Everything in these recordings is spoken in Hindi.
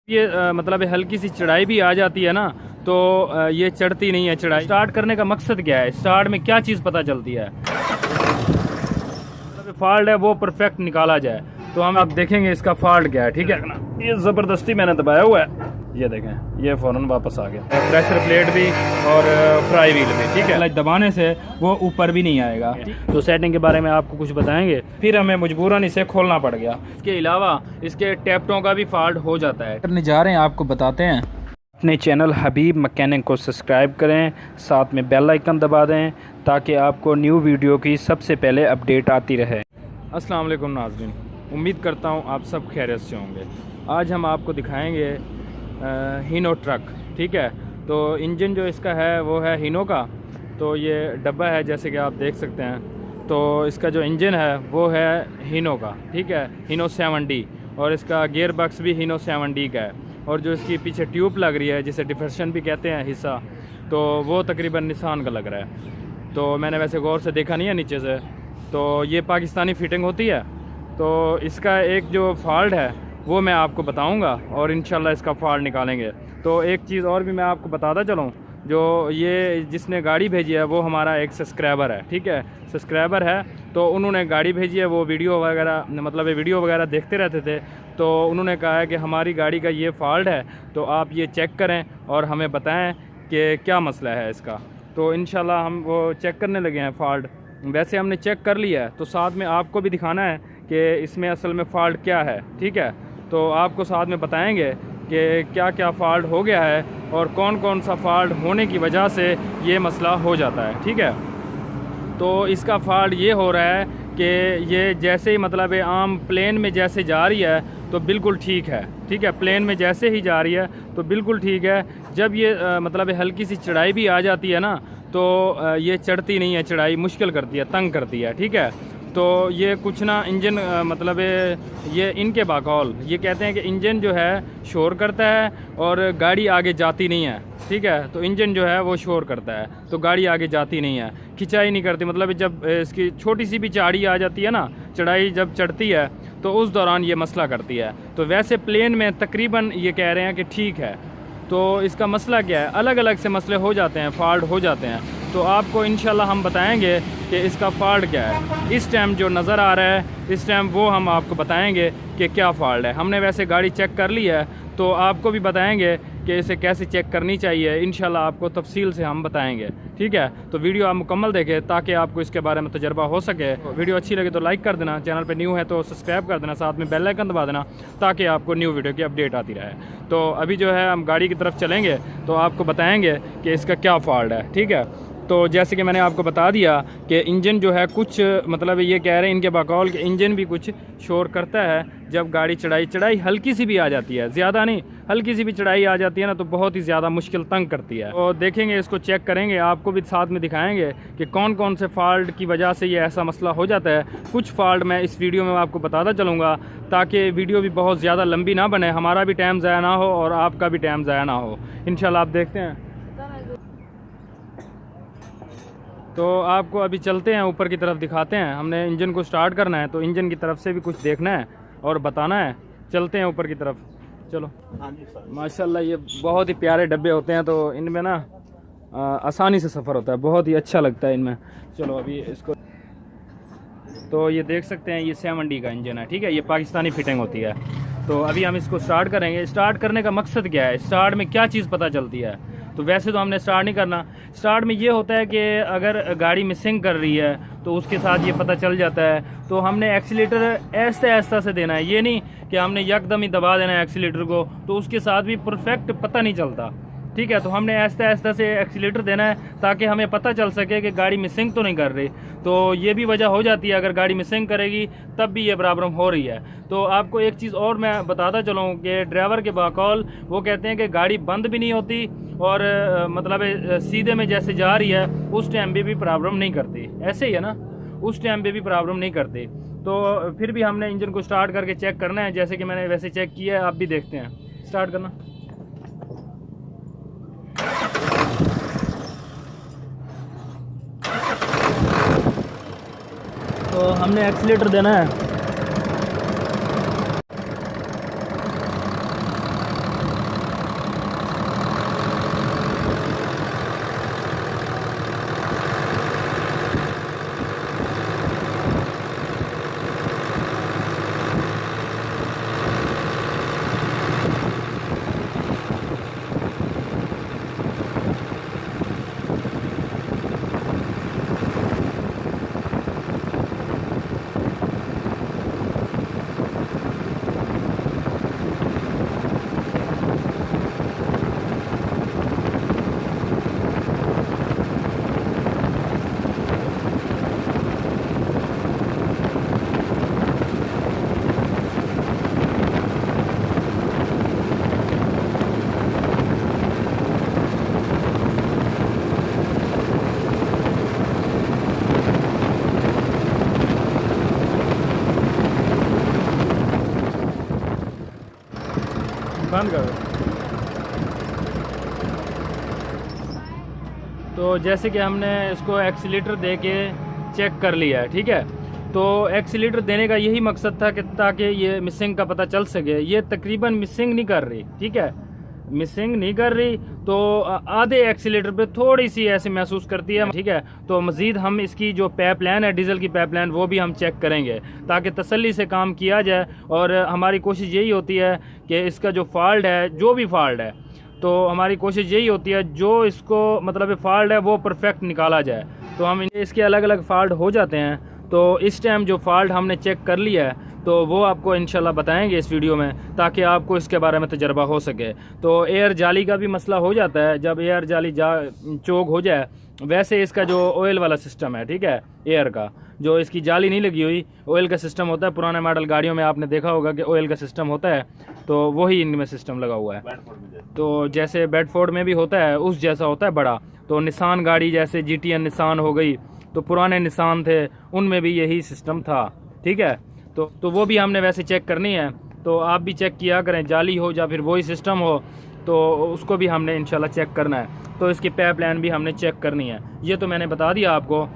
ये मतलब हल्की सी चढ़ाई भी आ जाती है ना, तो ये चढ़ती नहीं है चढ़ाई। स्टार्ट करने का मकसद क्या है, स्टार्ट में क्या चीज़ पता चलती है, मतलब फॉल्ट है वो परफेक्ट निकाला जाए। तो हम अब देखेंगे इसका फॉल्ट क्या है, ठीक है ना। ये ज़बरदस्ती मैंने दबाया हुआ है, ये देखें ये फ़ौरन वापस आ गया। प्रेशर प्लेट भी और फ्राई व्हील भी, ठीक है। दबाने से वो ऊपर भी नहीं आएगा। तो सेटिंग के बारे में आपको कुछ बताएंगे, फिर हमें मजबूरन इसे खोलना पड़ गया। इसके अलावा इसके टैप्टों का भी फॉल्ट हो जाता है। करने जा रहे हैं, आपको बताते हैं। अपने चैनल हबीब मैकेनिक को सब्सक्राइब करें, साथ में बेल आइकन दबा दें ताकि आपको न्यू वीडियो की सबसे पहले अपडेट आती रहे। अस्सलाम वालेकुम नाज़रीन, उम्मीद करता हूँ आप सब खैरियत से होंगे। आज हम आपको दिखाएंगे हीनो ट्रक, ठीक है। तो इंजन जो इसका है वो है हीनो का। तो ये डब्बा है जैसे कि आप देख सकते हैं। तो इसका जो इंजन है वो है हीनो का, ठीक है, हीनो 7D। और इसका गियर बॉक्स भी हीनो 7D का है। और जो इसकी पीछे ट्यूब लग रही है जिसे डिफरेंशन भी कहते हैं हिस्सा, तो वो तकरीबन निसान का लग रहा है। तो मैंने वैसे गौर से देखा नहीं है नीचे से। तो ये पाकिस्तानी फिटिंग होती है। तो इसका एक जो फॉल्ट है वो मैं आपको बताऊंगा और इंशाल्लाह इसका फॉल्ट निकालेंगे। तो एक चीज़ और भी मैं आपको बताता चलूँ, जो ये जिसने गाड़ी भेजी है वो हमारा एक सब्सक्राइबर है, ठीक है, सब्सक्राइबर है। तो उन्होंने गाड़ी भेजी है, वो वीडियो वगैरह मतलब वीडियो वगैरह देखते रहते थे। तो उन्होंने कहा है कि हमारी गाड़ी का ये फॉल्ट है, तो आप ये चेक करें और हमें बताएं कि क्या मसला है इसका। तो इंशाल्लाह हम वो चेक करने लगे हैं फॉल्ट। वैसे हमने चेक कर लिया है, तो साथ में आपको भी दिखाना है कि इसमें असल में फ़ॉल्ट क्या है, ठीक है। तो आपको साथ में बताएंगे कि क्या क्या फ़ॉल्ट हो गया है और कौन कौन सा फ़ॉल्ट होने की वजह से ये मसला हो जाता है, ठीक है। तो इसका फॉल्ट ये हो रहा है कि ये जैसे ही मतलब आम प्लेन में जैसे जा रही है तो बिल्कुल ठीक है, ठीक है, प्लेन में जैसे ही जा रही है तो बिल्कुल ठीक है। जब ये मतलब हल्की सी चढ़ाई भी आ जाती है ना, तो ये चढ़ती नहीं है, चढ़ाई मुश्किल करती है, तंग करती है, ठीक है। तो ये कुछ ना इंजन मतलब ये इनके बाकौल ये कहते हैं कि इंजन जो है शोर करता है और गाड़ी आगे जाती नहीं है, ठीक है। तो इंजन जो है वो शोर करता है तो गाड़ी आगे जाती नहीं है, खिंचाई नहीं करती। मतलब जब इसकी छोटी सी भी चढ़ाई आ जाती है ना, चढ़ाई जब चढ़ती है तो उस दौरान ये मसला करती है। तो वैसे प्लेन में तकरीबन ये कह रहे हैं कि ठीक है। तो इसका मसला क्या है, अलग अलग से मसले हो जाते हैं, फॉल्ट हो जाते हैं। तो आपको इंशाल्लाह हम बताएंगे कि इसका फॉल्ट क्या है। इस टाइम जो नज़र आ रहा है इस टाइम वो हम आपको बताएंगे कि क्या फॉल्ट है। हमने वैसे गाड़ी चेक कर ली है, तो आपको भी बताएंगे कि इसे कैसे चेक करनी चाहिए। इंशाल्लाह आपको तफसील से हम बताएंगे, ठीक है। तो वीडियो आप मुकम्मल देखें ताकि आपको इसके बारे में तजर्बा हो सके। वीडियो अच्छी लगे तो लाइक कर देना, चैनल पे न्यू है तो सब्सक्राइब कर देना, साथ में बेल आइकन दबा देना ताकि आपको न्यू वीडियो की अपडेट आती रहे। तो अभी जो है हम गाड़ी की तरफ चलेंगे तो आपको बताएँगे कि इसका क्या फॉल्ट है, ठीक है। तो जैसे कि मैंने आपको बता दिया कि इंजन जो है कुछ मतलब ये कह रहे हैं इनके बकौल कि इंजन भी कुछ शोर करता है जब गाड़ी चढ़ाई हल्की सी भी आ जाती है, ज़्यादा नहीं, हल्की सी भी चढ़ाई आ जाती है ना, तो बहुत ही ज़्यादा मुश्किल तंग करती है। तो देखेंगे, इसको चेक करेंगे, आपको भी साथ में दिखाएंगे कि कौन कौन से फ़ॉल्ट की वजह से ये ऐसा मसला हो जाता है। कुछ फ़ॉल्ट मैं इस वीडियो में आपको बताता चलूँगा ताकि वीडियो भी बहुत ज़्यादा लंबी ना बने, हमारा भी टाइम ज़ाया ना हो और आपका भी टाइम ज़ाया ना हो। इंशाल्लाह आप देखते हैं। तो आपको अभी चलते हैं ऊपर की तरफ, दिखाते हैं। हमने इंजन को स्टार्ट करना है तो इंजन की तरफ से भी कुछ देखना है और बताना है। चलते हैं ऊपर की तरफ, चलो। माशाल्लाह ये बहुत ही प्यारे डब्बे होते हैं, तो इनमें ना आसानी से सफ़र होता है, बहुत ही अच्छा लगता है इनमें। चलो अभी इसको, तो ये देख सकते हैं ये 7D का इंजन है, ठीक है, ये पाकिस्तानी फिटिंग होती है। तो अभी हम इसको स्टार्ट करेंगे। स्टार्ट करने का मकसद क्या है, स्टार्ट में क्या चीज़ पता चलती है। तो वैसे तो हमने स्टार्ट नहीं करना। स्टार्ट में ये होता है कि अगर गाड़ी मिसिंग कर रही है तो उसके साथ ये पता चल जाता है। तो हमने एक्सीलेटर ऐसे ऐसा से देना है, ये नहीं कि हमने यकदम ही दबा देना है एक्सीलेटर को, तो उसके साथ भी परफेक्ट पता नहीं चलता, ठीक है। तो हमने ऐसा ऐसा से एक्सीलेटर देना है ताकि हमें पता चल सके कि गाड़ी मिसिंग तो नहीं कर रही। तो ये भी वजह हो जाती है, अगर गाड़ी मिसिंग करेगी तब भी ये प्रॉब्लम हो रही है। तो आपको एक चीज़ और मैं बताता चलूँ कि ड्राइवर के बकौल वो कहते हैं कि गाड़ी बंद भी नहीं होती और मतलब सीधे में जैसे जा रही है उस टाइम पे भी प्रॉब्लम नहीं करती, ऐसे ही है ना, उस टाइम पे भी प्रॉब्लम नहीं करती। तो फिर भी हमने इंजन को स्टार्ट करके चेक करना है, जैसे कि मैंने वैसे चेक किया है, आप भी देखते हैं। स्टार्ट करना। तो हमने एक्सीलेटर देना है, बंद कर दो। तो जैसे कि हमने इसको एक्सीलेटर दे के चेक कर लिया है, ठीक है। तो एक्सीलेटर देने का यही मकसद था कि ताकि ये मिसिंग का पता चल सके। ये तकरीबन मिसिंग नहीं कर रही, ठीक है, मिसिंग नहीं कर रही। तो आधे एक्सीलेटर पे थोड़ी सी ऐसे महसूस करती है, ठीक है। तो मज़ीद हम इसकी जो पाइपलाइन है, डीजल की पाइपलाइन, वो भी हम चेक करेंगे ताकि तसल्ली से काम किया जाए। और हमारी कोशिश यही होती है कि इसका जो फॉल्ट है, जो भी फॉल्ट है, तो हमारी कोशिश यही होती है जो इसको मतलब फॉल्ट है वो परफेक्ट निकाला जाए। तो हम इसके अलग अलग फॉल्ट हो जाते हैं। तो इस टाइम जो फॉल्ट हमने चेक कर लिया है तो वो आपको इंशाल्लाह बताएंगे इस वीडियो में, ताकि आपको इसके बारे में तजर्बा हो सके। तो एयर जाली का भी मसला हो जाता है, जब एयर जाली चोक हो जाए। वैसे इसका जो ऑयल वाला सिस्टम है, ठीक है, एयर का जो इसकी जाली नहीं लगी हुई, ऑयल का सिस्टम होता है। पुराने मॉडल गाड़ियों में आपने देखा होगा कि ऑयल का सिस्टम होता है, तो वही इनमें सिस्टम लगा हुआ है। तो जैसे बेडफोर्ड में भी होता है, उस जैसा होता है बड़ा। तो निसान गाड़ी जैसे GTN निसान हो गई, तो पुराने निसान थे उनमें भी यही सिस्टम था, ठीक है। तो वो भी हमने वैसे चेक करनी है। तो आप भी चेक किया करें, जाली हो या फिर वही सिस्टम हो, तो उसको भी हमने इंशाल्लाह चेक करना है। तो इसकी पाइपलाइन भी हमने चेक करनी है। ये तो मैंने बता दिया आपको।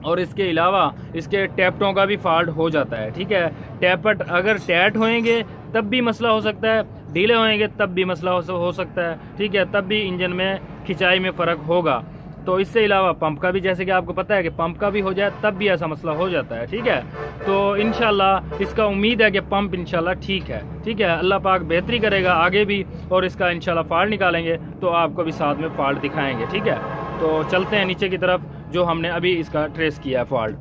और इसके अलावा इसके टैपटों का भी फॉल्ट हो जाता है, ठीक है। टैपट अगर टैट होएंगे तब भी मसला हो सकता है, ढीले होएंगे तब भी मसला हो सकता है, ठीक है। तब भी इंजन में खिंचाई में फ़र्क होगा। तो इससे अलावा पंप का भी, जैसे कि आपको पता है कि पंप का भी हो जाए तब भी ऐसा मसला हो जाता है, ठीक है। तो इंशाल्लाह इसका उम्मीद है कि पंप इंशाल्लाह ठीक है, ठीक है। अल्लाह पाक बेहतरी करेगा आगे भी, और इसका इंशाल्लाह फॉल्ट निकालेंगे तो आपको भी साथ में फॉल्ट दिखाएंगे, ठीक है। तो चलते हैं नीचे की तरफ, जो हमने अभी इसका ट्रेस किया है फॉल्ट।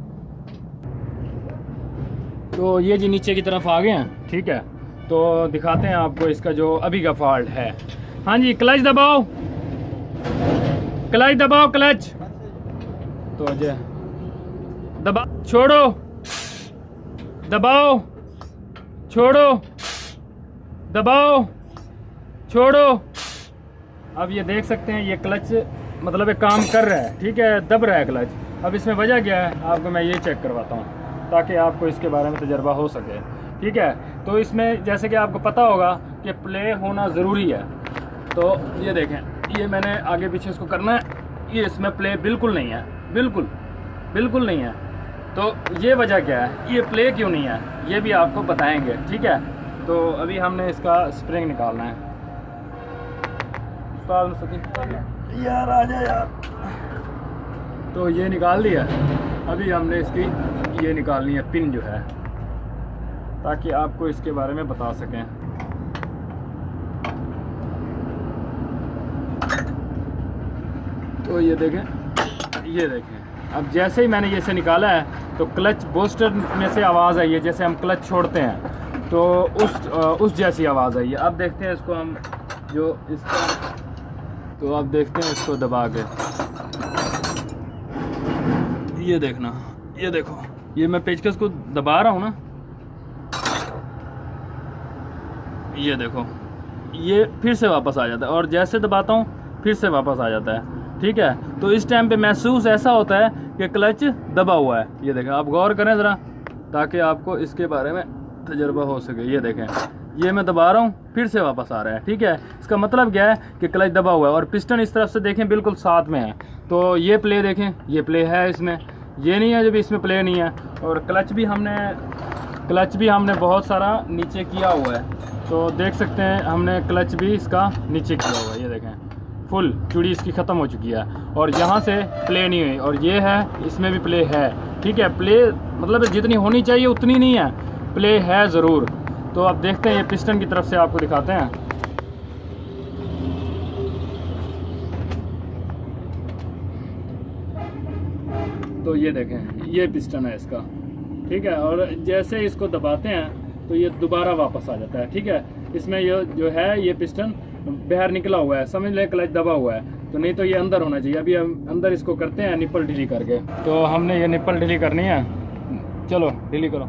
तो ये जी नीचे की तरफ आ गए हैं, ठीक है। तो दिखाते हैं आपको इसका जो अभी का फॉल्ट है। हाँ जी, क्लच दबाओ, क्लच दबाओ, क्लच तो जे दबा, छोड़ो, दबाओ, छोड़ो, दबाओ, छोड़ो। अब ये देख सकते हैं ये क्लच मतलब एक काम कर रहा है, ठीक है, दब रहा है क्लच। अब इसमें वजह क्या है आपको मैं ये चेक करवाता हूँ ताकि आपको इसके बारे में तजर्बा हो सके, ठीक है। तो इसमें जैसे कि आपको पता होगा कि प्ले होना ज़रूरी है। तो ये देखें, ये मैंने आगे पीछे इसको करना है, ये इसमें प्ले बिल्कुल नहीं है, बिल्कुल नहीं है। तो ये वजह क्या है, ये प्ले क्यों नहीं है, ये भी आपको बताएंगे, ठीक है। तो अभी हमने इसका स्प्रिंग निकालना है। यार आजा यार। तो ये निकाल दिया। अभी हमने इसकी ये निकालनी है पिन जो है, ताकि आपको इसके बारे में बता सकें। तो ये देखें, अब जैसे ही मैंने ये से निकाला है तो क्लच बूस्टर में से आवाज़ आई है, जैसे हम क्लच छोड़ते हैं तो उस जैसी आवाज़ आई है। अब देखते हैं इसको हम जो इसका, तो अब देखते हैं इसको दबा के। ये देखना, ये देखो, ये मैं पेचकस को दबा रहा हूँ ना, ये देखो, ये फिर से वापस आ जाता है, और जैसे दबाता हूँ फिर से वापस आ जाता है, ठीक है। तो इस टाइम पे महसूस ऐसा होता है कि क्लच दबा हुआ है। ये देखें, आप गौर करें ज़रा ताकि आपको इसके बारे में तजर्बा हो सके। ये देखें, ये मैं दबा रहा हूँ फिर से वापस आ रहा है, ठीक है। इसका मतलब क्या है कि क्लच दबा हुआ है। और पिस्टन इस तरफ से देखें बिल्कुल साथ में है। तो ये प्ले देखें, ये प्ले है इसमें, ये नहीं है जब इसमें प्ले नहीं है। और क्लच भी हमने बहुत सारा नीचे किया हुआ है। तो देख सकते हैं हमने क्लच भी इसका नीचे किया हुआ है। ये देखें, फुल चूड़ी इसकी ख़त्म हो चुकी है, और यहाँ से प्ले नहीं हुई। और ये है, इसमें भी प्ले है, ठीक है। प्ले मतलब जितनी होनी चाहिए उतनी नहीं है, प्ले है ज़रूर। तो अब देखते हैं, ये पिस्टन की तरफ से आपको दिखाते हैं। तो ये देखें, ये पिस्टन है इसका, ठीक है। और जैसे इसको दबाते हैं तो ये दोबारा वापस आ जाता है, ठीक है। इसमें ये जो है ये पिस्टन बाहर निकला हुआ है, समझ लें क्लच दबा हुआ है। तो नहीं तो ये अंदर होना चाहिए। अभी हम अंदर इसको करते हैं निप्पल ढीली करके। तो हमने ये निप्पल ढीली करनी है, चलो ढीली करो।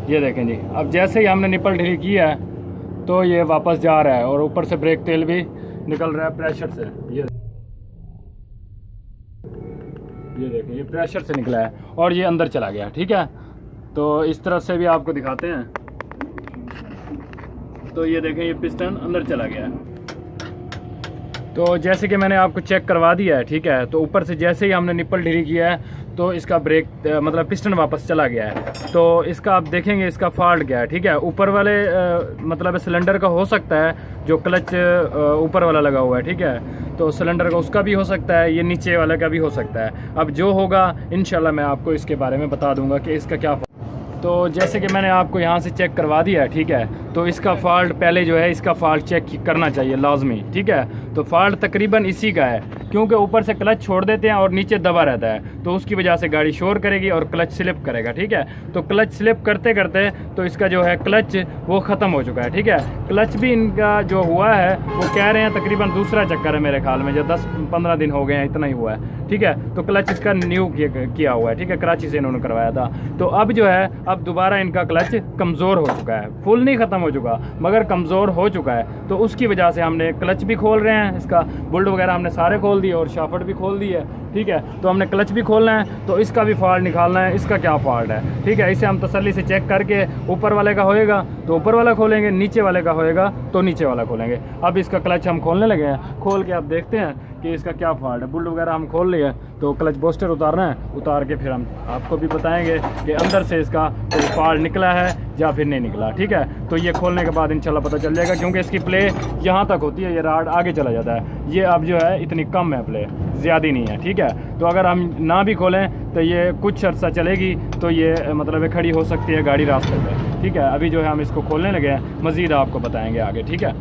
ये देखें जी, अब जैसे ही हमने निप्पल ढीली की है तो ये वापस जा रहा है, और ऊपर से ब्रेक तेल भी निकल रहा है प्रेशर से। ये देखें, ये प्रेशर से निकला है और ये अंदर चला गया, ठीक है। तो इस तरह से भी आपको दिखाते हैं। तो ये देखें ये पिस्टन अंदर चला गया है। तो जैसे कि मैंने आपको चेक करवा दिया है, ठीक है। तो ऊपर से जैसे ही हमने निप्पल ढीली किया है तो इसका ब्रेक मतलब पिस्टन वापस चला गया है। तो इसका आप देखेंगे इसका फॉल्ट गया है, ठीक है। ऊपर वाले मतलब सिलेंडर का हो सकता है, जो क्लच ऊपर वाला लगा हुआ है, ठीक है। तो सिलेंडर का उसका भी हो सकता है, ये नीचे वाले का भी हो सकता है। अब जो होगा इंशाल्लाह मैं आपको इसके बारे में बता दूंगा कि इसका क्या। तो जैसे कि मैंने आपको यहाँ से चेक करवा दिया है, ठीक है। तो इसका फॉल्ट पहले जो है इसका फॉल्ट चेक करना चाहिए लाजमी, ठीक है। तो फॉल्ट तकरीबन इसी का है, क्योंकि ऊपर से क्लच छोड़ देते हैं और नीचे दबा रहता है, तो उसकी वजह से गाड़ी शोर करेगी और क्लच स्लिप करेगा, ठीक है। तो क्लच स्लिप करते करते तो इसका जो है क्लच वो ख़त्म हो चुका है, ठीक है। क्लच भी इनका जो हुआ है वो कह रहे हैं तकरीबन दूसरा चक्कर है मेरे ख्याल में, जो 10-15 दिन हो गए हैं, इतना ही हुआ है, ठीक है। तो क्लच इसका न्यू किया हुआ है, ठीक है, कराची से इन्होंने करवाया था। तो अब जो है अब दोबारा इनका क्लच कमज़ोर हो चुका है, फुल नहीं ख़त्म हो चुका मगर कमज़ोर हो चुका है। तो उसकी वजह से हमने क्लच भी खोल रहे हैं, इसका बुल्ट वगैरह हमने सारे खोल दिए और शाफट भी खोल दी है, ठीक है। तो हमने क्लच भी खोलना है, तो इसका भी फॉल्ट निकालना है, इसका क्या फॉल्ट है, ठीक है। इसे हम तसल्ली से चेक करके ऊपर वाले का होएगा तो ऊपर वाला खोलेंगे, नीचे वाले का होएगा तो नीचे वाला खोलेंगे। अब इसका क्लच हम खोलने लगे हैं, खोल के आप देखते हैं कि इसका क्या फॉल्ट है। बुल्ट वगैरह हम खोल लिए, तो क्लच बूस्टर उतारना है, उतार के फिर हम आपको भी बताएंगे कि अंदर से इसका कोई फॉल्ट निकला है या फिर नहीं निकला, ठीक है। तो ये खोलने के बाद इंशाल्लाह पता चल जाएगा, क्योंकि इसकी प्ले यहाँ तक होती है, ये राड आगे चला जाता है। ये अब जो है इतनी कम है प्ले, ज़्यादा नहीं है, ठीक है। तो अगर हम ना भी खोलें तो ये कुछ अर्सा चलेगी, तो ये मतलब खड़ी हो सकती है गाड़ी रास्ते पर, ठीक है। अभी जो है हम इसको खोलने लगे हैं, मज़ीद आपको बताएँगे आगे, ठीक है।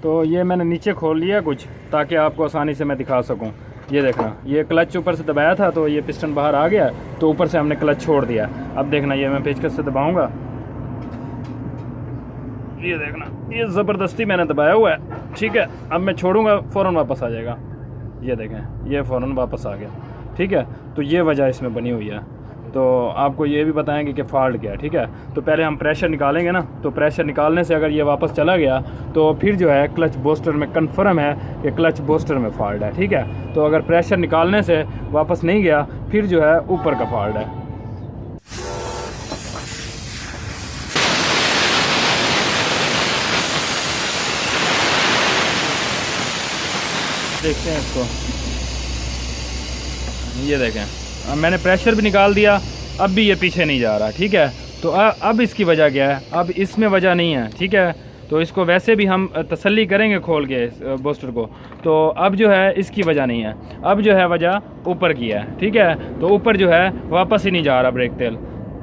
तो ये मैंने नीचे खोल लिया कुछ, ताकि आपको आसानी से मैं दिखा सकूं। ये देखना, ये क्लच ऊपर से दबाया था तो ये पिस्टन बाहर आ गया, तो ऊपर से हमने क्लच छोड़ दिया। अब देखना, ये मैं पेचकस से दबाऊंगा, ये देखना, ये ज़बरदस्ती मैंने दबाया हुआ है, ठीक है। अब मैं छोड़ूंगा फ़ौरन वापस आ जाएगा, ये देखें, ये फ़ौरन वापस आ गया, ठीक है। तो ये वजह इसमें बनी हुई है। तो आपको ये भी बताएंगे कि फ़ॉल्ट क्या है, ठीक है। तो पहले हम प्रेशर निकालेंगे ना, तो प्रेशर निकालने से अगर ये वापस चला गया तो फिर जो है क्लच बूस्टर में कन्फर्म है कि क्लच बूस्टर में फ़ॉल्ट है, ठीक है। तो अगर प्रेशर निकालने से वापस नहीं गया फिर जो है ऊपर का फ़ॉल्ट है। देखते हैं इसको, ये देखें, अब मैंने प्रेशर भी निकाल दिया, अब भी ये पीछे नहीं जा रहा, ठीक है। तो अब इसकी वजह क्या है, अब इसमें वजह नहीं है, ठीक है। तो इसको वैसे भी हम तसल्ली करेंगे खोल के बूस्टर को, तो अब जो है इसकी वजह नहीं है, अब जो है वजह ऊपर की है, ठीक है। तो ऊपर जो है वापस ही नहीं जा रहा ब्रेक तेल,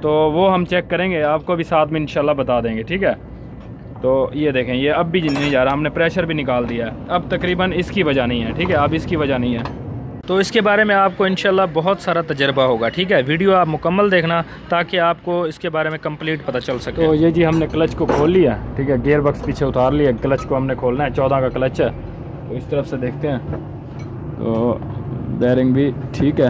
तो वो हम चेक करेंगे, आपको भी साथ में इंशाल्लाह बता देंगे, ठीक है। तो ये देखें, ये अब भी नहीं जा रहा, हमने प्रेशर भी निकाल दिया है, अब तकरीबन इसकी वजह नहीं है, ठीक है, अब इसकी वजह नहीं है। तो इसके बारे में आपको इंशाल्लाह बहुत सारा तजर्बा होगा, ठीक है। वीडियो आप मुकम्मल देखना ताकि आपको इसके बारे में कंप्लीट पता चल सके। तो ये जी हमने क्लच को खोल लिया, ठीक है, गियर बक्स पीछे उतार लिया, क्लच को हमने खोलना है, 14 का क्लच है। तो इस तरफ से देखते हैं, तो बेयरिंग भी ठीक है।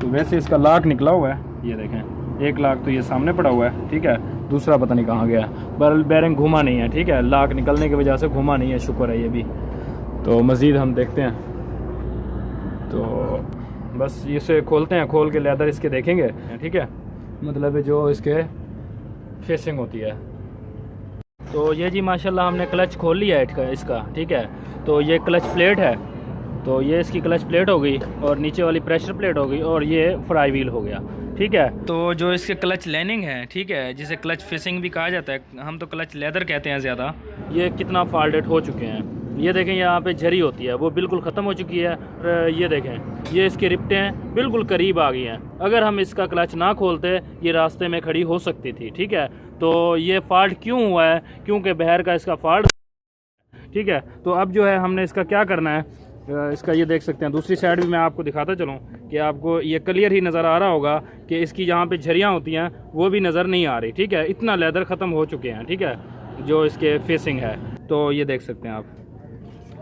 तो वैसे इसका लाक निकला हुआ है, ये देखें, एक लाक तो ये सामने पड़ा हुआ है, ठीक है, दूसरा पता नहीं कहाँ गया, पर बेयरिंग घुमा नहीं है, ठीक है, लाक निकलने की वजह से घुमा नहीं है, शुक्र है ये भी। तो मज़ीद हम देखते हैं, तो बस इसे खोलते हैं, खोल के लेदर इसके देखेंगे, ठीक है, मतलब जो इसके फेसिंग होती है। तो ये जी माशाल्लाह हमने क्लच खोल लिया है इसका, ठीक है। तो ये क्लच प्लेट है, तो ये इसकी क्लच प्लेट हो गई और नीचे वाली प्रेशर प्लेट हो गई और ये फ्राई व्हील हो गया, ठीक है। तो जो इसके क्लच लाइनिंग है, ठीक है, जिसे क्लच फिशिंग भी कहा जाता है, हम तो क्लच लेदर कहते हैं ज़्यादा, ये कितना फॉल्टेड हो चुके हैं। ये देखें, यहाँ पे झरी होती है वो बिल्कुल ख़त्म हो चुकी है। ये देखें, ये इसके रिप्टें बिल्कुल करीब आ गई हैं। अगर हम इसका क्लच ना खोलते ये रास्ते में खड़ी हो सकती थी, ठीक है। तो ये फॉल्ट क्यों हुआ है, क्योंकि बहर का इसका फॉल्ट, ठीक है। तो अब जो है हमने इसका क्या करना है, इसका ये देख सकते हैं, दूसरी साइड भी मैं आपको दिखाता चलूँ कि आपको ये क्लियर ही नज़र आ रहा होगा कि इसकी जहाँ पे झरियाँ होती हैं वो भी नज़र नहीं आ रही, ठीक है। इतना लेदर ख़त्म हो चुके हैं, ठीक है, जो इसके फेसिंग है। तो ये देख सकते हैं आप,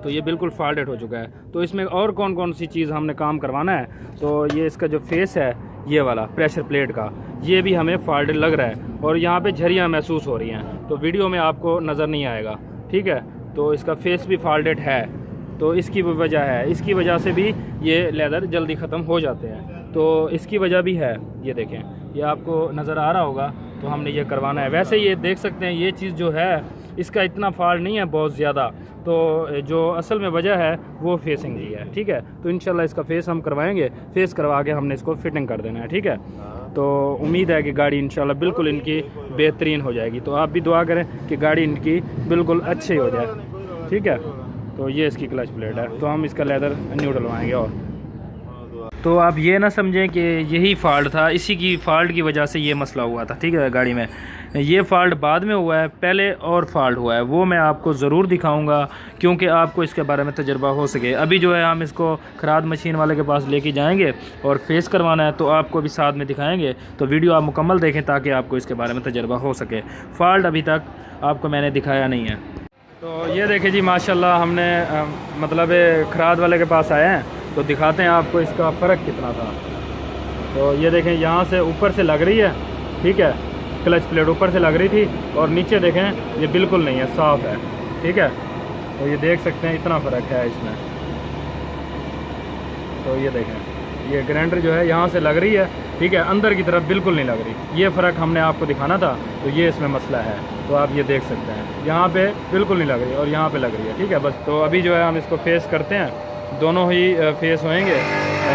तो ये बिल्कुल फॉल्टेड हो चुका है। तो इसमें और कौन कौन सी चीज़ हमने काम करवाना है, तो ये इसका जो फेस है, ये वाला प्रेशर प्लेट का, ये भी हमें फॉल्टेड लग रहा है और यहाँ पे झरियाँ महसूस हो रही हैं, तो वीडियो में आपको नज़र नहीं आएगा, ठीक है। तो इसका फेस भी फॉल्टेड है, तो इसकी वजह है, इसकी वजह से भी ये लेदर जल्दी ख़त्म हो जाते हैं, तो इसकी वजह भी है। ये देखें, ये आपको नज़र आ रहा होगा तो हमने ये करवाना है। वैसे ये देख सकते हैं, ये चीज़ जो है इसका इतना फॉल्ट नहीं है बहुत ज़्यादा, तो जो असल में वजह है वो फेसिंग ही है, ठीक है। तो इंशाल्लाह इसका फेस हम करवाएंगे, फेस करवा के हमने इसको फिटिंग कर देना है, ठीक है। तो उम्मीद है कि गाड़ी इंशाल्लाह बिल्कुल इनकी बेहतरीन हो जाएगी। तो आप भी दुआ करें कि गाड़ी इनकी बिल्कुल अच्छी हो जाए, ठीक है। तो ये इसकी क्लच प्लेट है, तो हम इसका लेदर न्यू डलवाएंगे। और तो आप ये ना समझें कि यही फ़ॉल्ट था, इसी की फ़ॉल्ट की वजह से ये मसला हुआ था, ठीक है। गाड़ी में ये फ़ॉल्ट बाद में हुआ है, पहले और फ़ॉल्ट हुआ है, वो मैं आपको ज़रूर दिखाऊंगा क्योंकि आपको इसके बारे में तजर्बा हो सके। अभी जो है हम इसको खराद मशीन वाले के पास लेके जाएंगे और फेस करवाना है, तो आपको भी साथ में दिखाएंगे। तो वीडियो आप मुकम्मल देखें ताकि आपको इसके बारे में तजर्बा हो सके। फ़ॉल्ट अभी तक आपको मैंने दिखाया नहीं है। तो ये देखें जी, माशाल्लाह हमने मतलब खराद वाले के पास आए हैं, तो दिखाते हैं आपको इसका फ़र्क कितना था। तो ये देखें, यहाँ से ऊपर से लग रही है, ठीक है, क्लच प्लेट ऊपर से लग रही थी और नीचे देखें ये बिल्कुल नहीं है, साफ़ है, ठीक है। तो ये देख सकते हैं इतना फ़र्क है इसमें। तो ये देखें, ये ग्राइंडर जो है यहाँ से लग रही है, ठीक है, अंदर की तरफ बिल्कुल नहीं लग रही। ये फ़र्क हमने आपको दिखाना था, तो ये इसमें मसला है। तो आप ये देख सकते हैं, यहाँ पे बिल्कुल नहीं लग रही और यहाँ पे लग रही है, ठीक है बस। तो अभी जो है हम इसको फेस करते हैं, दोनों ही फेस होएंगे,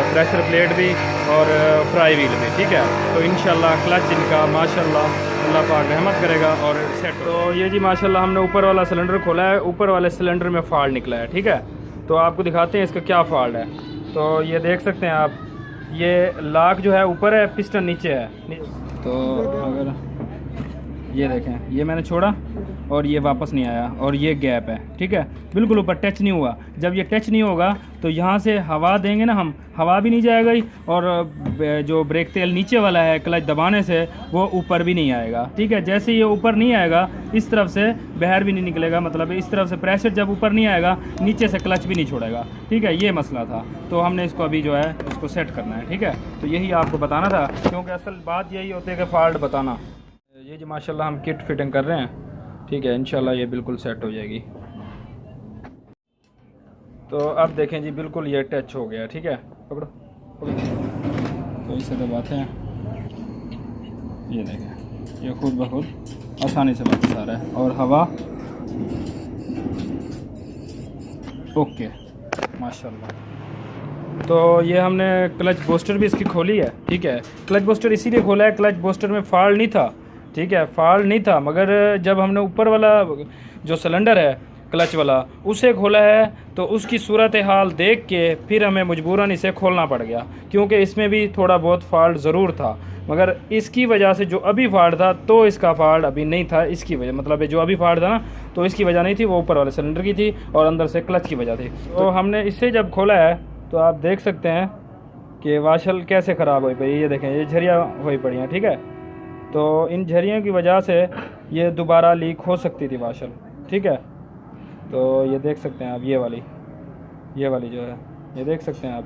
प्रेशर प्लेट भी और फ्राई व्हील भी, ठीक है। तो इंशाल्लाह क्लच इनका माशाल्लाह अल्लाह पाक रहमत करेगा और सेट। तो ये जी माशाल्लाह हमने ऊपर वाला सिलेंडर खोला है, ऊपर वाले सिलेंडर में फॉल्ट निकला है, ठीक है। तो आपको दिखाते हैं इसका क्या फॉल्ट है। तो ये देख सकते हैं आप, ये लाक जो है ऊपर है, पिस्टन नीचे है। तो अगर ये देखें, ये मैंने छोड़ा और ये वापस नहीं आया और ये गैप है, ठीक है, बिल्कुल ऊपर टच नहीं हुआ। जब ये टच नहीं होगा तो यहाँ से हवा देंगे ना हम, हवा भी नहीं जाएगा ही, और जो ब्रेक तेल नीचे वाला है क्लच दबाने से वो ऊपर भी नहीं आएगा, ठीक है। जैसे ये ऊपर नहीं आएगा, इस तरफ से बाहर भी नहीं निकलेगा, मतलब इस तरफ से प्रेशर जब ऊपर नहीं आएगा, नीचे से क्लच भी नहीं छोड़ेगा, ठीक है। ये मसला था, तो हमने इसको अभी जो है इसको सेट करना है, ठीक है। तो यही आपको बताना था, क्योंकि असल बात यही होती है कि फॉल्ट बताना। ये जो माशाल्लाह हम किट फिटिंग कर रहे हैं, ठीक है, इंशाल्लाह ये बिल्कुल सेट हो जाएगी। तो अब देखें जी, बिल्कुल ये टच हो गया, ठीक है। पकड़ो पकड़ो, तो इसे दबाते हैं, ये देखें ये खुद ब खुद आसानी से वापस आ रहा है और हवा ओके माशाल्लाह। तो ये हमने क्लच बूस्टर भी इसकी खोली है, ठीक है। क्लच बूस्टर इसीलिए खोला है, क्लच बूस्टर में फॉल्ट नहीं था, ठीक है, फॉल्ट नहीं था, मगर जब हमने ऊपर वाला जो सिलेंडर है क्लच वाला उसे खोला है, तो उसकी सूरत हाल देख के फिर हमें मजबूरन इसे खोलना पड़ गया, क्योंकि इसमें भी थोड़ा बहुत फॉल्ट ज़रूर था। मगर इसकी वजह से जो अभी फॉल्ट था, तो इसका फॉल्ट अभी नहीं था, इसकी वजह मतलब जो अभी फॉल्ट था ना, तो इसकी वजह नहीं थी, वो ऊपर वाले सिलेंडर की थी और अंदर से क्लच की वजह थी। तो हमने इससे जब खोला है, तो आप देख सकते हैं कि वाशल कैसे ख़राब हुई पड़ी, ये देखें, ये झरियाँ हुई पड़ी हैं, ठीक है। तो इन झरियों की वजह से ये दोबारा लीक हो सकती थी वाशल, ठीक है। तो ये देख सकते हैं आप, ये वाली जो है, ये देख सकते हैं आप,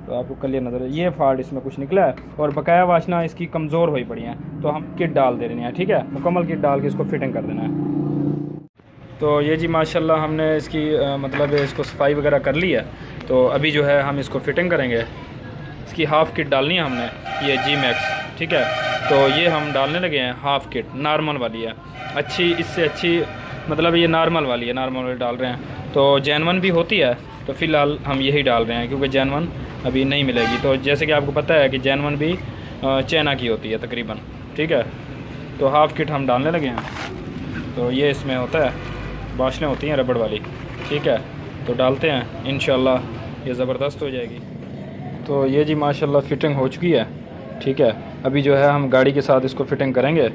तो आपको क्लियर नज़र है, ये फॉल्ट इसमें कुछ निकला है और बकाया वाशना इसकी कमज़ोर हुई पड़ी हैं। तो हम किट डाल दे रहे हैं, ठीक है, मुकम्मल किट डाल के इसको फिटिंग कर देना है। तो ये जी माशाल्लाह हमने इसकी मतलब इसको सफाई वगैरह कर ली है। तो अभी जो है हम इसको फिटिंग करेंगे। इसकी हाफ़ किट डालनी है हमने, ये G-Max, ठीक है। तो ये हम डालने लगे हैं हाफ़ किट, नॉर्मल वाली है, अच्छी, इससे अच्छी मतलब ये नॉर्मल वाली है, नॉर्मल वाली डाल रहे हैं। तो जेनवन भी होती है, तो फ़िलहाल हम यही डाल रहे हैं, क्योंकि जेनवन अभी नहीं मिलेगी। तो जैसे कि आपको पता है कि जेनवन भी चाइना की होती है तकरीबन, ठीक है। तो हाफ़ किट हम डालने लगे हैं। तो ये इसमें होता है, बाशनें होती हैं रबड़ वाली, ठीक है। तो डालते हैं, इंशाल्लाह ये ज़बरदस्त हो जाएगी। तो ये जी माशाल्लाह फ़िटिंग हो चुकी है, ठीक है। अभी जो है हम गाड़ी के साथ इसको फिटिंग करेंगे,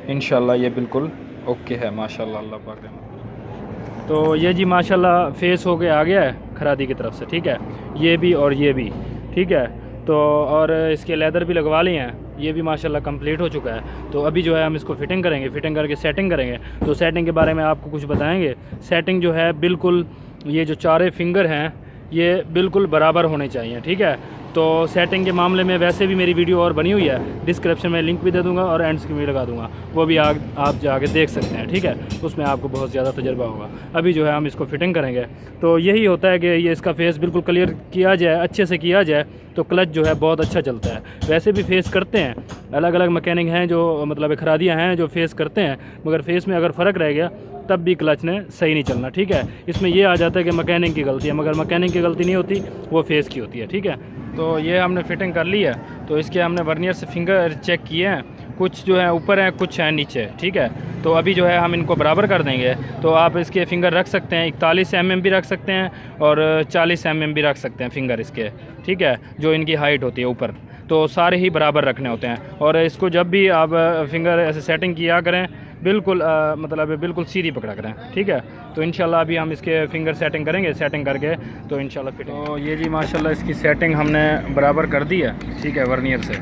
इंशाल्लाह ये बिल्कुल ओके है माशाल्लाह, अल्लाह पाक रहमत। तो ये जी माशाल्लाह फेस हो के आ गया है खरादी की तरफ से, ठीक है, ये भी और ये भी, ठीक है। तो और इसके लेदर भी लगवा लिए हैं, ये भी माशाल्लाह कंप्लीट हो चुका है। तो अभी जो है हम इसको फिटिंग करेंगे, फिटिंग करके सेटिंग करेंगे। तो सेटिंग के बारे में आपको कुछ बताएंगे। सेटिंग जो है बिल्कुल, ये जो चारे फिंगर हैं ये बिल्कुल बराबर होने चाहिए, ठीक है। तो सेटिंग के मामले में वैसे भी मेरी वीडियो और बनी हुई है, डिस्क्रिप्शन में लिंक भी दे दूंगा और एंड स्क्रीन में लगा दूंगा, वो भी आप जाके देख सकते हैं, ठीक है। उसमें आपको बहुत ज़्यादा तजर्बा होगा। अभी जो है हम इसको फिटिंग करेंगे। तो यही होता है कि ये इसका फेस बिल्कुल क्लियर किया जाए, अच्छे से किया जाए तो क्लच जो है बहुत अच्छा चलता है। वैसे भी फेस करते हैं, अलग अलग मैकेनिक हैं जो मतलब खरादियाँ हैं जो फेस करते हैं, मगर फेस में अगर फ़र्क रह गया तब भी क्लच ने सही नहीं चलना, ठीक है। इसमें ये आ जाता है कि मैकेनिक की गलती है, मगर मैकेनिक की गलती नहीं होती, वो फेस की होती है, ठीक है। तो ये हमने फिटिंग कर ली है। तो इसके हमने वर्नियर से फिंगर चेक किए हैं, कुछ जो है ऊपर हैं, कुछ हैं नीचे, ठीक है। तो अभी जो है हम इनको बराबर कर देंगे। तो आप इसके फिंगर रख सकते हैं, 41 mm भी रख सकते हैं और 40 mm भी रख सकते हैं फिंगर इसके, ठीक है, जो इनकी हाइट होती है ऊपर। तो सारे ही बराबर रखने होते हैं। और इसको जब भी आप फिंगर ऐसे सेटिंग किया करें बिल्कुल मतलब बिल्कुल सीधी पकड़ा करें, ठीक है। तो इंशाल्लाह अभी हम इसके फिंगर सेटिंग करेंगे, सेटिंग करके तो इंशाल्लाह फिटिंग। तो ये जी माशाल्लाह इसकी सेटिंग हमने बराबर कर दी है, ठीक है, वर्नियर से।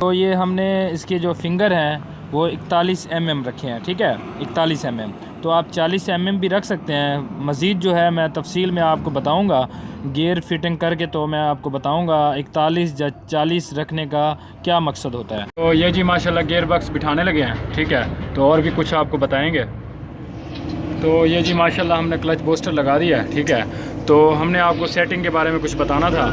तो ये हमने इसके जो फिंगर हैं वो 41 mm रखे हैं, ठीक है, 41 mm। तो आप 40 mm भी रख सकते हैं। मज़ीद जो है मैं तफसील में आपको बताऊंगा, गियर फिटिंग करके तो मैं आपको बताऊंगा 41 या 40 रखने का क्या मकसद होता है। तो ये जी माशाल्लाह गियर बॉक्स बिठाने लगे हैं, ठीक है। तो और भी कुछ आपको बताएंगे। तो ये जी माशाल्लाह हमने क्लच बूस्टर लगा दिया है, ठीक है। तो हमने आपको सेटिंग के बारे में कुछ बताना था।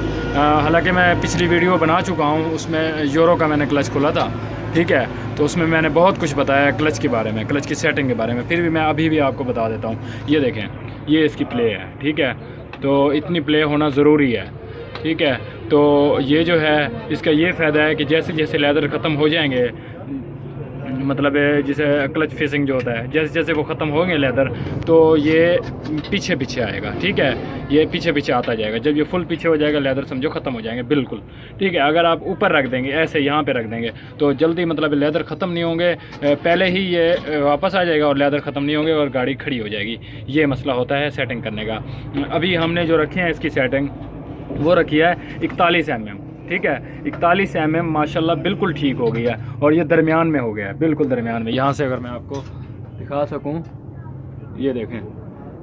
हालांकि मैं पिछली वीडियो बना चुका हूँ, उसमें यूरो का मैंने क्लच खोला था, ठीक है। तो उसमें मैंने बहुत कुछ बताया क्लच के बारे में, क्लच की सेटिंग के बारे में। फिर भी मैं अभी भी आपको बता देता हूँ। ये देखें, ये इसकी प्ले है, ठीक है। तो इतनी प्ले होना ज़रूरी है, ठीक है। तो ये जो है इसका ये फ़ायदा है कि जैसे जैसे लेदर ख़त्म हो जाएंगे, मतलब जैसे क्लच फेसिंग जो होता है, जैसे जैसे वो ख़त्म होंगे लेदर, तो ये पीछे पीछे आएगा, ठीक है। ये पीछे पीछे आता जाएगा। जब ये फुल पीछे हो जाएगा लेदर समझो ख़त्म हो जाएंगे बिल्कुल, ठीक है। अगर आप ऊपर रख देंगे, ऐसे यहाँ पे रख देंगे, तो जल्दी मतलब लेदर ख़त्म नहीं होंगे, पहले ही ये वापस आ जाएगा और लेदर ख़त्म नहीं होंगे और गाड़ी खड़ी हो जाएगी। ये मसला होता है सेटिंग करने का। अभी हमने जो रखे हैं इसकी सेटिंग वो रखी है 41 mm, ठीक है। 41 mm माशाल्लाह बिल्कुल ठीक हो गया है और ये दरमियान में हो गया है, बिल्कुल दरमियान में। यहाँ से अगर मैं आपको दिखा सकूँ, ये देखें,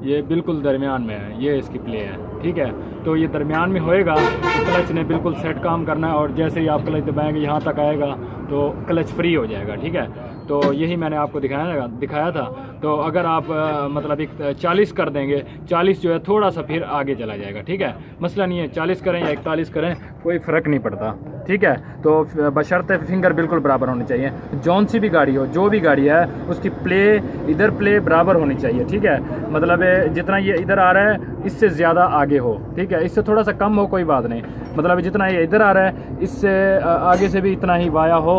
ये बिल्कुल दरमियान में है, ये इसकी प्ले है, ठीक है। तो ये दरमियान में होएगा तो क्लच ने बिल्कुल सेट काम करना है और जैसे ही आप क्लच दबाएंगे यहाँ तक आएगा तो क्लच फ्री हो जाएगा, ठीक है। तो यही मैंने आपको दिखाया था। तो अगर आप मतलब 40 कर देंगे, 40 जो है थोड़ा सा फिर आगे चला जाएगा, ठीक है। मसला नहीं है, 40 करें या 41 करें कोई फ़र्क नहीं पड़ता, ठीक है। तो बशर्ते फिंगर बिल्कुल बराबर होनी चाहिए। जौन सी भी गाड़ी हो, जो भी गाड़ी है, उसकी प्ले इधर प्ले बराबर होनी चाहिए, ठीक है। मतलब जितना ये इधर आ रहा है इससे ज़्यादा आगे हो, ठीक है। इससे थोड़ा सा कम हो कोई बात नहीं, मतलब जितना ये इधर आ रहा है इससे आगे से भी इतना ही वाया हो,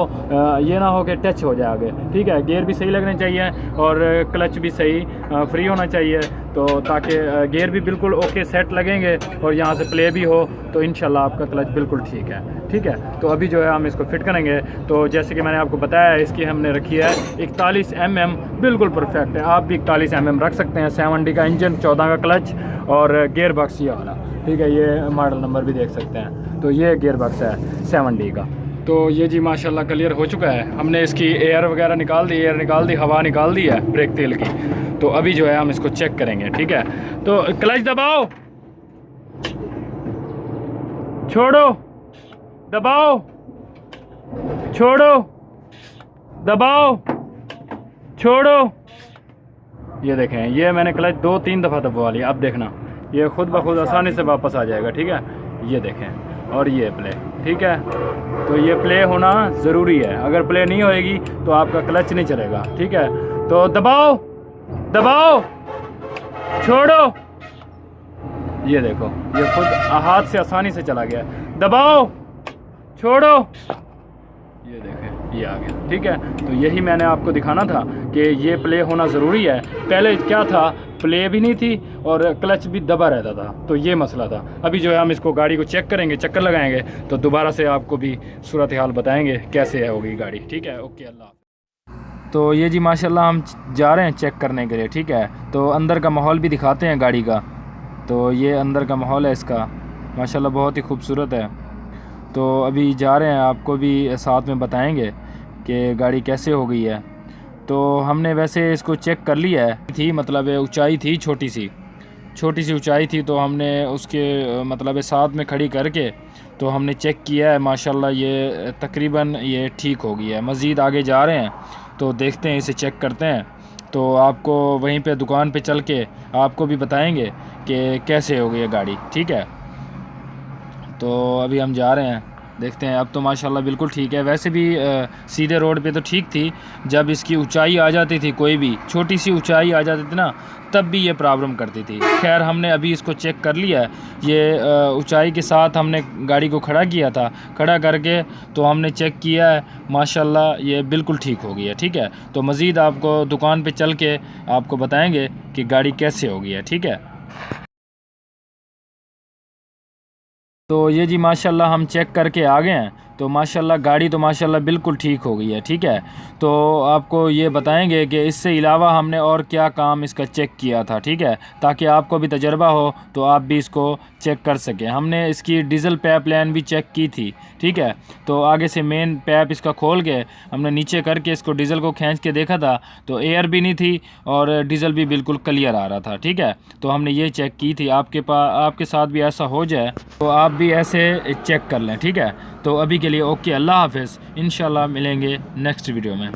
ये ना हो कि टच हो जाए आगे, ठीक है। गियर भी सही लगने चाहिए और क्लच भी सही फ्री होना चाहिए, तो ताकि गियर भी बिल्कुल ओके सेट लगेंगे और यहाँ से प्ले भी हो तो इंशाल्लाह आपका क्लच बिल्कुल ठीक है, ठीक है। तो अभी जो है हम इसको फिट करेंगे। तो जैसे कि मैंने आपको बताया इसकी हमने रखी है 41 mm, बिल्कुल परफेक्ट है। आप भी 41 mm रख सकते हैं। 7D का इंजन, 14 का क्लच और गियर बॉक्स ये वाला, ठीक है। ये मॉडल नंबर भी देख सकते हैं। तो ये गियर बॉक्स है 7D का। तो ये जी माशाल्लाह क्लियर हो चुका है। हमने इसकी एयर वगैरह निकाल दी, हवा निकाल दी है ब्रेक तेल की। तो अभी जो है हम इसको चेक करेंगे, ठीक है। तो क्लच दबाओ, छोड़ो, दबाओ, छोड़ो, दबाओ, छोड़ो। ये देखें, ये मैंने क्लच 2-3 दफ़ा दबवा लिया। अब देखना ये खुद ब खुद आसानी से वापस आ जाएगा, ठीक है। ये देखें, और ये प्ले, ठीक है। तो ये प्ले होना ज़रूरी है। अगर प्ले नहीं होएगी तो आपका क्लच नहीं चलेगा, ठीक है। तो दबाओ, दबाओ, छोड़ो। ये देखो, ये खुद हाथ से आसानी से चला गया। दबाओ, छोड़ो, ये देखें, ये आ गया, ठीक है। तो यही मैंने आपको दिखाना था कि ये प्ले होना ज़रूरी है। पहले क्या था, प्ले भी नहीं थी और क्लच भी दबा रहता था, तो ये मसला था। अभी जो है हम इसको गाड़ी को चेक करेंगे, चक्कर लगाएंगे, तो दोबारा से आपको भी सूरत हाल बताएंगे कैसे है होगी गाड़ी, ठीक है। ओके, अल्लाह। तो ये जी माशाल्लाह हम जा रहे हैं चेक करने के लिए, ठीक है। तो अंदर का माहौल भी दिखाते हैं गाड़ी का। तो ये अंदर का माहौल है इसका, माशाल्लाह बहुत ही खूबसूरत है। तो अभी जा रहे हैं, आपको भी साथ में बताएंगे कि गाड़ी कैसे हो गई है। तो हमने वैसे इसको चेक कर लिया है, थी मतलब ऊंचाई थी छोटी सी, छोटी सी ऊंचाई थी, तो हमने उसके मतलब साथ में खड़ी करके तो हमने चेक किया है, माशाल्लाह ये तकरीबन ये ठीक हो गई है। मज़ीद आगे जा रहे हैं तो देखते हैं, इसे चेक करते हैं, तो आपको वहीं पे दुकान पे चल के आपको भी बताएंगे कि कैसे हो गई है गाड़ी, ठीक है। तो अभी हम जा रहे हैं, देखते हैं। अब तो माशाल्लाह बिल्कुल ठीक है। वैसे भी सीधे रोड पे तो ठीक थी, जब इसकी ऊंचाई आ जाती थी, कोई भी छोटी सी ऊंचाई आ जाती थी ना, तब भी ये प्रॉब्लम करती थी। खैर हमने अभी इसको चेक कर लिया है, ये ऊंचाई के साथ हमने गाड़ी को खड़ा किया था, खड़ा करके तो हमने चेक किया है, माशाल्लाह ये बिल्कुल ठीक हो गई है, ठीक है। तो मज़ीद आपको दुकान पर चल के आपको बताएँगे कि गाड़ी कैसे हो गई है, ठीक है। तो ये जी माशाल्लाह हम चेक करके आ गए हैं, तो माशाल्लाह गाड़ी तो माशाल्लाह बिल्कुल ठीक हो गई है, ठीक है। तो आपको ये बताएंगे कि इससे अलावा हमने और क्या काम इसका चेक किया था, ठीक है, ताकि आपको भी तजर्बा हो तो आप भी इसको चेक कर सकें। हमने इसकी डीज़ल पाइप लाइन भी चेक की थी, ठीक है। तो आगे से मेन पाइप इसका खोल के हमने नीचे करके इसको डीज़ल को खींच के देखा था, तो एयर भी नहीं थी और डीज़ल भी बिल्कुल क्लियर आ रहा था, ठीक है। तो हमने ये चेक की थी। आपके साथ भी ऐसा हो जाए तो आप भी ऐसे चेक कर लें, ठीक है। तो अभी के लिए ओके, अल्लाह हाफ़िज़, इंशाल्लाह मिलेंगे नेक्स्ट वीडियो में।